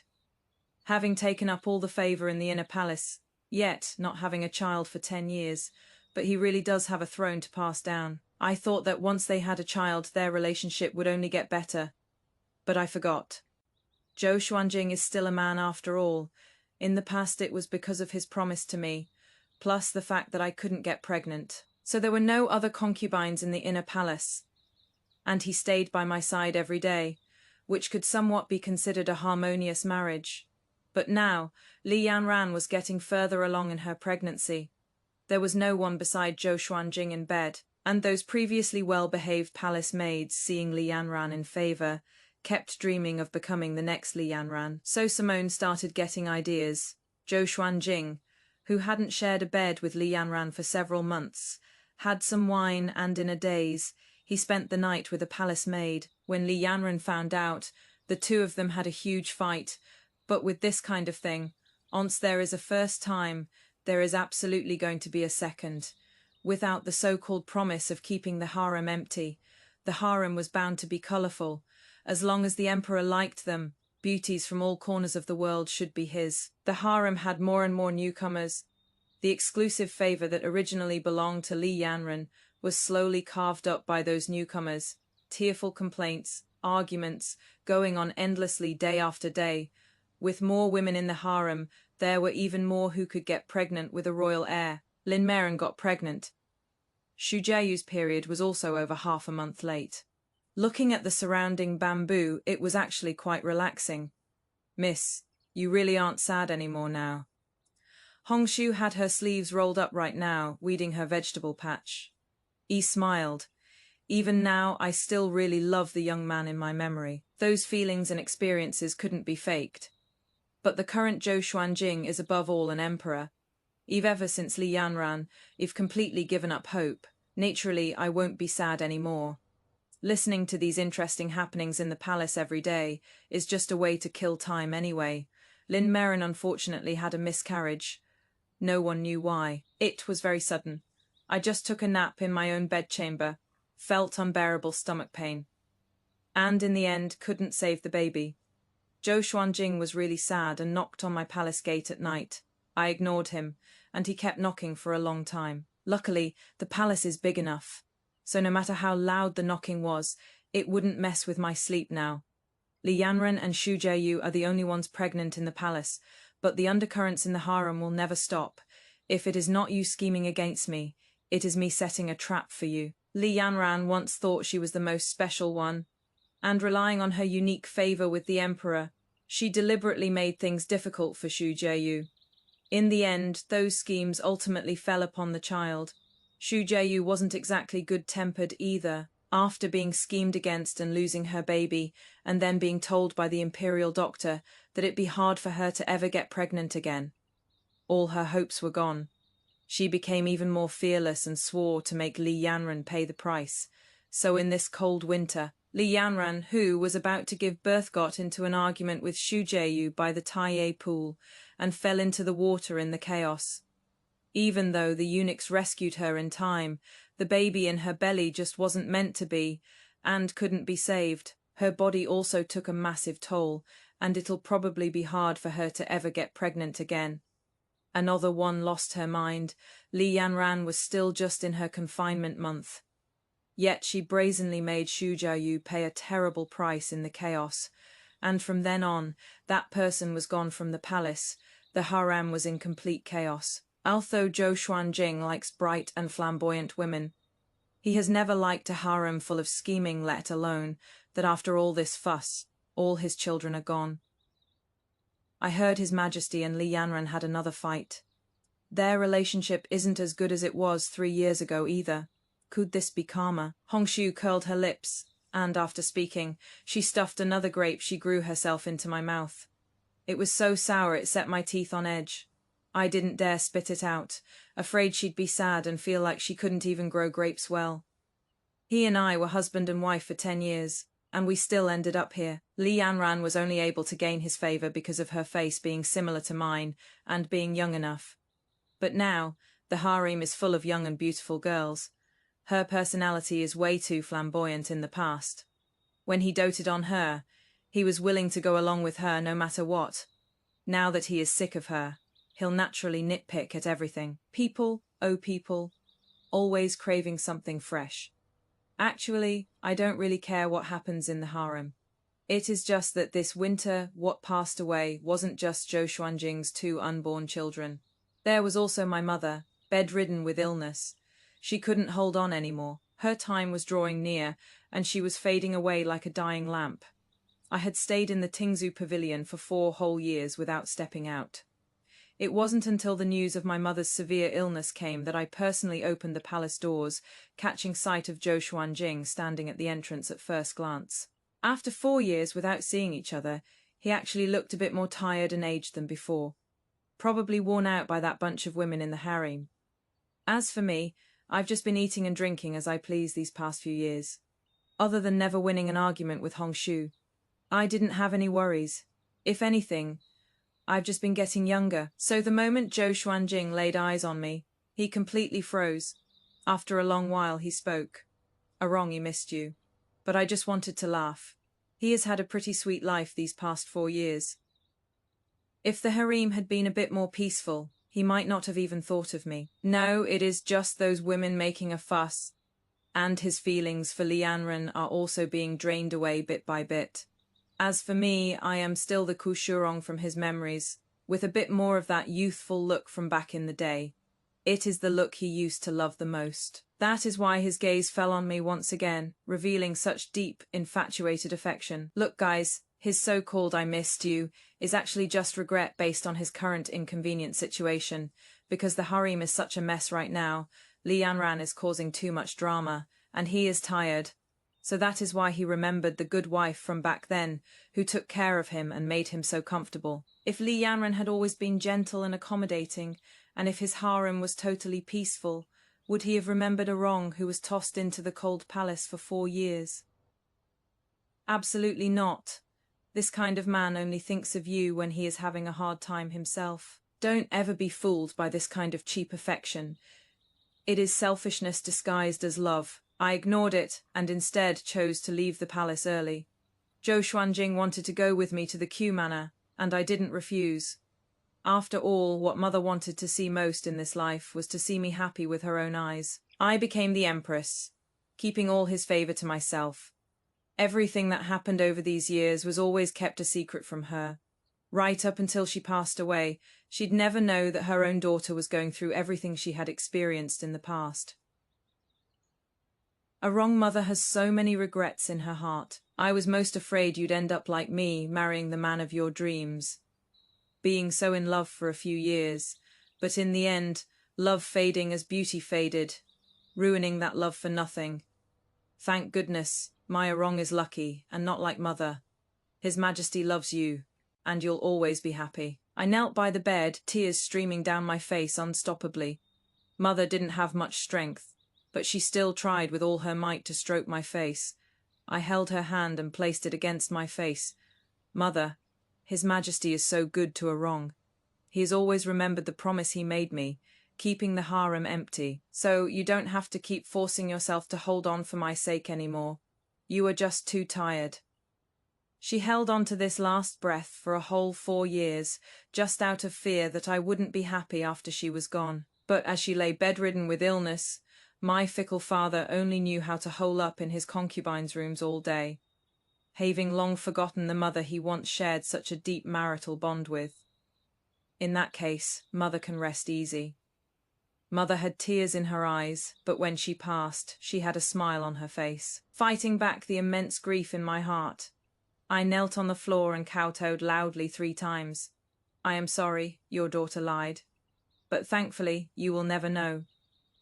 Having taken up all the favor in the inner palace, yet not having a child for 10 years, but he really does have a throne to pass down. I thought that once they had a child, their relationship would only get better. But I forgot. Zhou Xuanjing is still a man after all. In the past it was because of his promise to me, plus the fact that I couldn't get pregnant. So there were no other concubines in the inner palace. And he stayed by my side every day, which could somewhat be considered a harmonious marriage. But now, Li Yanran was getting further along in her pregnancy. There was no one beside Zhou Xuanjing in bed, and those previously well-behaved palace maids, seeing Li Yanran in favor, kept dreaming of becoming the next Li Yanran. So Simone started getting ideas. Zhou Xuanjing, who hadn't shared a bed with Li Yanran for several months, had some wine, and in a daze, he spent the night with a palace maid. When Li Yanran found out, the two of them had a huge fight. But with this kind of thing, once there is a first time, there is absolutely going to be a second. Without the so-called promise of keeping the harem empty, the harem was bound to be colorful. As long as the emperor liked them, beauties from all corners of the world should be his. The harem had more and more newcomers. The exclusive favor that originally belonged to Li Yanran was slowly carved up by those newcomers. Tearful complaints, arguments, going on endlessly day after day. With more women in the harem, there were even more who could get pregnant with a royal heir. Lin Meren got pregnant. Shu Jiayu's period was also over half a month late. Looking at the surrounding bamboo, it was actually quite relaxing. Miss, you really aren't sad anymore now. Hongshu had her sleeves rolled up right now, weeding her vegetable patch. Yi smiled. Even now, I still really love the young man in my memory. Those feelings and experiences couldn't be faked. But the current Zhou Xuanjing is above all an emperor. Ever since Li Yanran, I've completely given up hope. Naturally, I won't be sad anymore. Listening to these interesting happenings in the palace every day is just a way to kill time anyway. Lin Merin unfortunately had a miscarriage. No one knew why. It was very sudden. I just took a nap in my own bedchamber, felt unbearable stomach pain, and in the end couldn't save the baby. Zhou Xuanjing was really sad and knocked on my palace gate at night. I ignored him, and he kept knocking for a long time. Luckily, the palace is big enough, so no matter how loud the knocking was, it wouldn't mess with my sleep now. Li Yanran and Xu Jieyu are the only ones pregnant in the palace, but the undercurrents in the harem will never stop. If it is not you scheming against me, it is me setting a trap for you. Li Yanran once thought she was the most special one, and relying on her unique favor with the emperor, she deliberately made things difficult for Xu Jieyu. In the end, those schemes ultimately fell upon the child. Xu Jieyu wasn't exactly good-tempered either, after being schemed against and losing her baby, and then being told by the imperial doctor that it'd be hard for her to ever get pregnant again. All her hopes were gone. She became even more fearless and swore to make Li Yanran pay the price. So in this cold winter, Li Yanran, who was about to give birth, got into an argument with Xu Jieyu by the Taiye pool and fell into the water in the chaos. Even though the eunuchs rescued her in time, the baby in her belly just wasn't meant to be and couldn't be saved. Her body also took a massive toll, and it'll probably be hard for her to ever get pregnant again. Another one lost her mind. Li Yanran was still just in her confinement month. Yet she brazenly made Xu Jieyu pay a terrible price in the chaos, and from then on, that person was gone from the palace. The harem was in complete chaos. Although Zhou Xuanjing likes bright and flamboyant women, he has never liked a harem full of scheming, let alone that after all this fuss, all his children are gone. I heard His Majesty and Li Yanran had another fight. Their relationship isn't as good as it was 3 years ago either. Could this be karma? Hongshu curled her lips, and after speaking, she stuffed another grape she grew herself into my mouth. It was so sour it set my teeth on edge. I didn't dare spit it out, afraid she'd be sad and feel like she couldn't even grow grapes well. He and I were husband and wife for 10 years, and we still ended up here. Li Yanran was only able to gain his favor because of her face being similar to mine and being young enough. But now, the harem is full of young and beautiful girls. Her personality is way too flamboyant in the past. When he doted on her, he was willing to go along with her no matter what. Now that he is sick of her, he'll naturally nitpick at everything. People, oh people, always craving something fresh. Actually, I don't really care what happens in the harem. It is just that this winter, what passed away wasn't just Zhou Xuanjing's 2 unborn children. There was also my mother, bedridden with illness. She couldn't hold on anymore. Her time was drawing near, and she was fading away like a dying lamp. I had stayed in the Tingzu pavilion for 4 whole years without stepping out. It wasn't until the news of my mother's severe illness came that I personally opened the palace doors, catching sight of Zhou Xuanjing standing at the entrance at first glance. After 4 years without seeing each other, he actually looked a bit more tired and aged than before, probably worn out by that bunch of women in the harem. As for me, I've just been eating and drinking as I please these past few years. Other than never winning an argument with Hongshu, I didn't have any worries. If anything, I've just been getting younger. So the moment Zhou Xuanjing laid eyes on me, he completely froze. After a long while he spoke. Arongi missed you. But I just wanted to laugh. He has had a pretty sweet life these past 4 years. If the harem had been a bit more peaceful, he might not have even thought of me. No, it is just those women making a fuss. And his feelings for Li Yanran are also being drained away bit by bit. As for me, I am still the Kushurong from his memories, with a bit more of that youthful look from back in the day. It is the look he used to love the most. That is why his gaze fell on me once again, revealing such deep, infatuated affection. Look, guys, his so-called "I missed you" is actually just regret based on his current inconvenient situation. Because the harem is such a mess right now, Li Yanran is causing too much drama, and he is tired. So that is why he remembered the good wife from back then, who took care of him and made him so comfortable. If Li Yanran had always been gentle and accommodating, and if his harem was totally peaceful, would he have remembered Arong, who was tossed into the cold palace for 4 years? Absolutely not. This kind of man only thinks of you when he is having a hard time himself. Don't ever be fooled by this kind of cheap affection. It is selfishness disguised as love. I ignored it and instead chose to leave the palace early. Zhou Xuanjing wanted to go with me to the Q Manor, and I didn't refuse. After all, what mother wanted to see most in this life was to see me happy with her own eyes. I became the empress, keeping all his favor to myself. Everything that happened over these years was always kept a secret from her. Right up until she passed away, she'd never know that her own daughter was going through everything she had experienced in the past. A wrong mother has so many regrets in her heart. I was most afraid you'd end up like me, marrying the man of your dreams. Being so in love for a few years, but in the end, love fading as beauty faded, ruining that love for nothing. Thank goodness, my Arong is lucky, and not like mother. His Majesty loves you, and you'll always be happy. I knelt by the bed, tears streaming down my face unstoppably. Mother didn't have much strength, but she still tried with all her might to stroke my face. I held her hand and placed it against my face. Mother, His Majesty is so good to Arong. He has always remembered the promise he made me, keeping the harem empty, so you don't have to keep forcing yourself to hold on for my sake anymore. You are just too tired. She held on to this last breath for a whole 4 years, just out of fear that I wouldn't be happy after she was gone. But as she lay bedridden with illness, my fickle father only knew how to hole up in his concubines' rooms all day, having long forgotten the mother he once shared such a deep marital bond with. In that case, mother can rest easy. Mother had tears in her eyes, but when she passed, she had a smile on her face, fighting back the immense grief in my heart. I knelt on the floor and kowtowed loudly 3 times. I am sorry, your daughter lied. But thankfully, you will never know.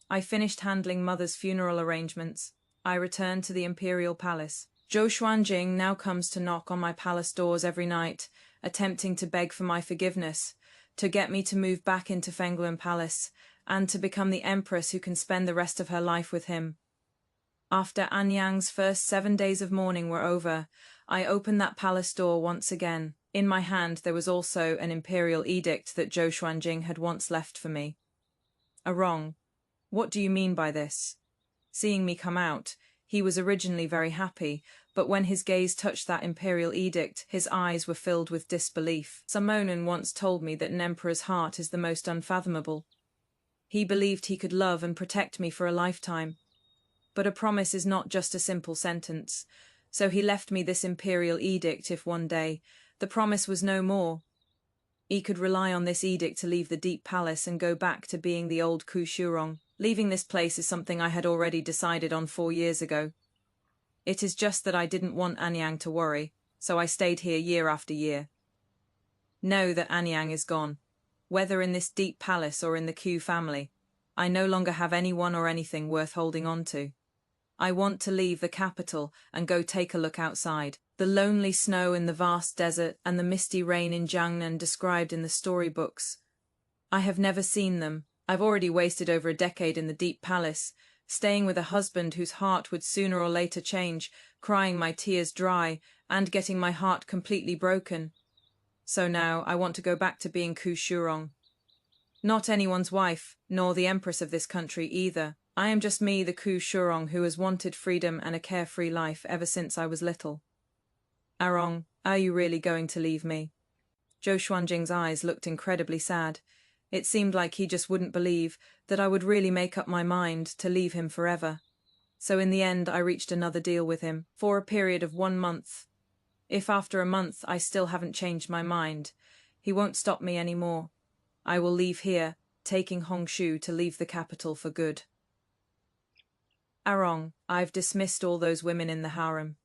I finished handling mother's funeral arrangements. I returned to the imperial palace. Zhou Xuanjing now comes to knock on my palace doors every night, attempting to beg for my forgiveness, to get me to move back into Fengluan Palace, and to become the empress who can spend the rest of her life with him. After Anyang's first 7 days of mourning were over, I opened that palace door once again. In my hand there was also an imperial edict that Zhou Xuanjing had once left for me. Arong, what do you mean by this? Seeing me come out, he was originally very happy, but when his gaze touched that imperial edict, his eyes were filled with disbelief. Samonin once told me that an emperor's heart is the most unfathomable. He believed he could love and protect me for a lifetime. But a promise is not just a simple sentence, so he left me this imperial edict if one day the promise was no more. He could rely on this edict to leave the deep palace and go back to being the old Ku Shurong. Leaving this place is something I had already decided on 4 years ago. It is just that I didn't want Anyang to worry, so I stayed here year after year. Know that Anyang is gone. Whether in this deep palace or in the Q family, I no longer have anyone or anything worth holding on to. I want to leave the capital and go take a look outside. The lonely snow in the vast desert and the misty rain in Jiangnan described in the storybooks. I have never seen them. I've already wasted over a decade in the deep palace, staying with a husband whose heart would sooner or later change, crying my tears dry, and getting my heart completely broken. So now I want to go back to being Ku Shurong. Not anyone's wife, nor the empress of this country either. I am just me, the Ku Shurong, who has wanted freedom and a carefree life ever since I was little. Arong, are you really going to leave me? Zhou Xuanjing's eyes looked incredibly sad. It seemed like he just wouldn't believe that I would really make up my mind to leave him forever. So in the end I reached another deal with him, for a period of 1 month. If after a month I still haven't changed my mind, he won't stop me anymore. I will leave here, taking Hongshu to leave the capital for good. Arong, I've dismissed all those women in the harem.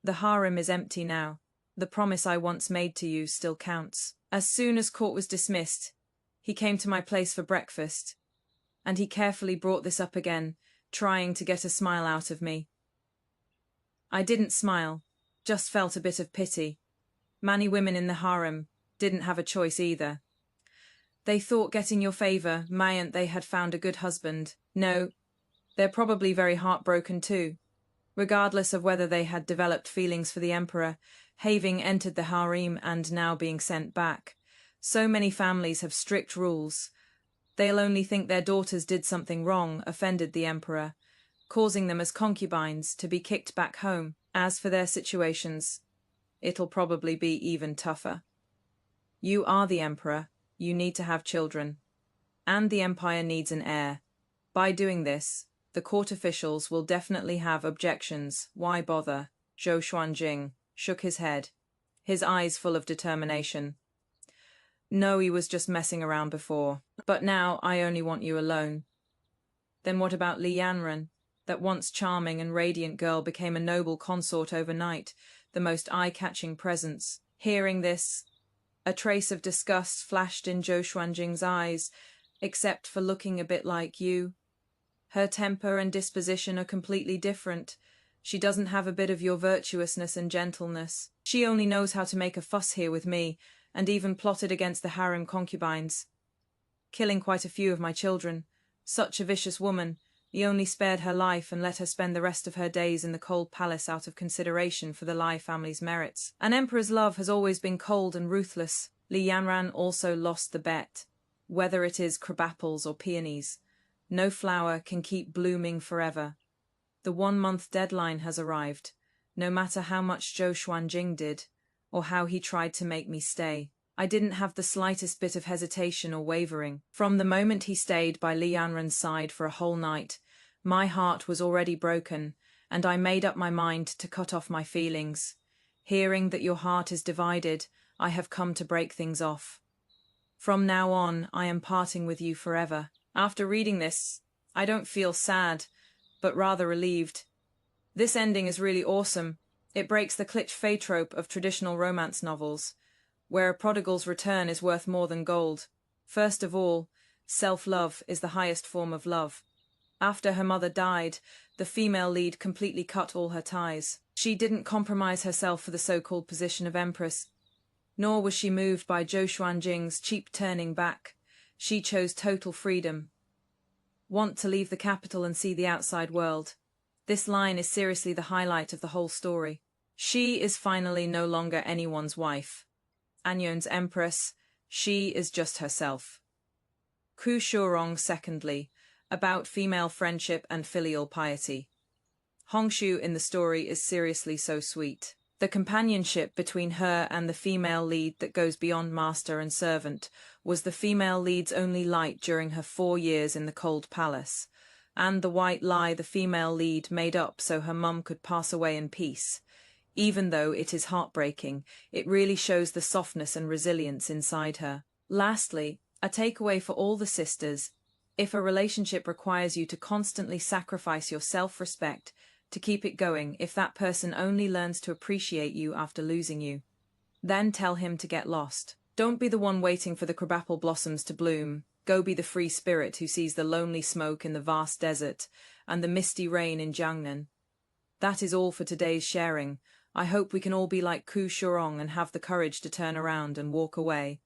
The harem is empty now. The promise I once made to you still counts. As soon as court was dismissed, he came to my place for breakfast, and he carefully brought this up again, trying to get a smile out of me. I didn't smile, just felt a bit of pity. Many women in the harem didn't have a choice either. They thought getting your favor meant they had found a good husband. No, they're probably very heartbroken too. Regardless of whether they had developed feelings for the emperor, having entered the harem and now being sent back. So many families have strict rules. They'll only think their daughters did something wrong, offended the emperor, causing them as concubines to be kicked back home. As for their situations, it'll probably be even tougher. You are the emperor. You need to have children. And the empire needs an heir. By doing this, the court officials will definitely have objections. Why bother? Zhou Xuanjing shook his head, his eyes full of determination. No, he was just messing around before. But now I only want you alone. Then what about Li Yanran? That once charming and radiant girl became a noble consort overnight, the most eye-catching presence. Hearing this, a trace of disgust flashed in Zhou Xuanjing's eyes, except for looking a bit like you. Her temper and disposition are completely different. She doesn't have a bit of your virtuousness and gentleness. She only knows how to make a fuss here with me, and even plotted against the harem concubines, killing quite a few of my children. Such a vicious woman. He only spared her life and let her spend the rest of her days in the cold palace out of consideration for the Lai family's merits. An emperor's love has always been cold and ruthless. Li Yanran also lost the bet. Whether it is crabapples or peonies, no flower can keep blooming forever. The 1-month deadline has arrived, no matter how much Zhou Xuanjing did, or how he tried to make me stay. I didn't have the slightest bit of hesitation or wavering. From the moment he stayed by Li Yanran's side for a whole night, my heart was already broken, and I made up my mind to cut off my feelings. Hearing that your heart is divided, I have come to break things off. From now on, I am parting with you forever. After reading this, I don't feel sad, but rather relieved. This ending is really awesome. It breaks the cliché trope of traditional romance novels, where a prodigal's return is worth more than gold. First of all, self-love is the highest form of love. After her mother died, the female lead completely cut all her ties. She didn't compromise herself for the so-called position of empress, nor was she moved by Zhou Xuanjing's cheap turning back. She chose total freedom. Want to leave the capital and see the outside world. This line is seriously the highlight of the whole story. She is finally no longer anyone's wife. Anyon's empress, she is just herself. Ku Shurong, secondly, about female friendship and filial piety. Hongshu in the story is seriously so sweet. The companionship between her and the female lead that goes beyond master and servant was the female lead's only light during her 4 years in the cold palace, and the white lie the female lead made up so her mum could pass away in peace. Even though it is heartbreaking, it really shows the softness and resilience inside her. Lastly, a takeaway for all the sisters: if a relationship requires you to constantly sacrifice your self-respect to keep it going, if that person only learns to appreciate you after losing you, then tell him to get lost. Don't be the one waiting for the crabapple blossoms to bloom. Go be the free spirit who sees the lonely smoke in the vast desert and the misty rain in Jiangnan. That is all for today's sharing. I hope we can all be like Ku Shurong and have the courage to turn around and walk away.